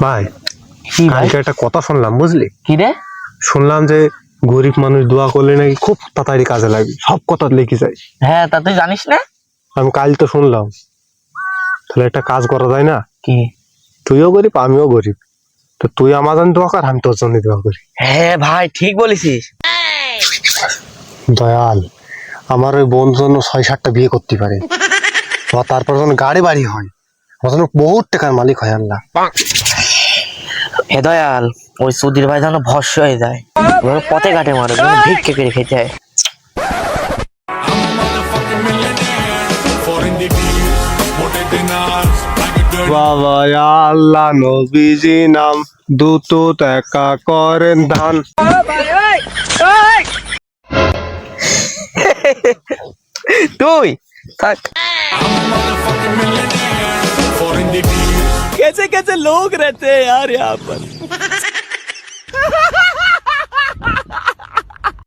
ভাই কি ভাই? কালকে একটা কথা শুনলাম, বুঝলি? কি রে? শুনলাম যে গরিব মানুষ দোয়া করলে নাকি খুব তাড়াতাড়ি কাজে লাগে, সব কথা লিখে যায়। হ্যাঁ, তা তুই জানিস না? আমি কাল তো শুনলাম। তাহলে একটা কাজ করা যায় না? কি? তুইও গরিব আমিও গরিব, তো তুই আমার জন্য দোয়া কর, আমি তোর জন্য দোয়া করি। হ্যাঁ ভাই, ঠিক বলেছিস। দয়াল, আমার ওই বোন জন্য 6-7টা বিয়ে করতে পারে, বা তারপর যখন গাড়ি বাড়ি হয়, আমার জন্য বহুত টাকার মালিক হয় আল্লাহ। হে দয়াল, ওই সুধীর ভাই যেন ভস্য হয়ে যায়, ওরা পথে ঘাটে মারে, যেন ভিক্ষে করে খেতে হয়। বাবা আল্লাহ নবীজি নাম দ্রুত দেখা করেন ধান। তুই থাক। कैसे कैसे लोग रहते हैं यार यहाँ पर।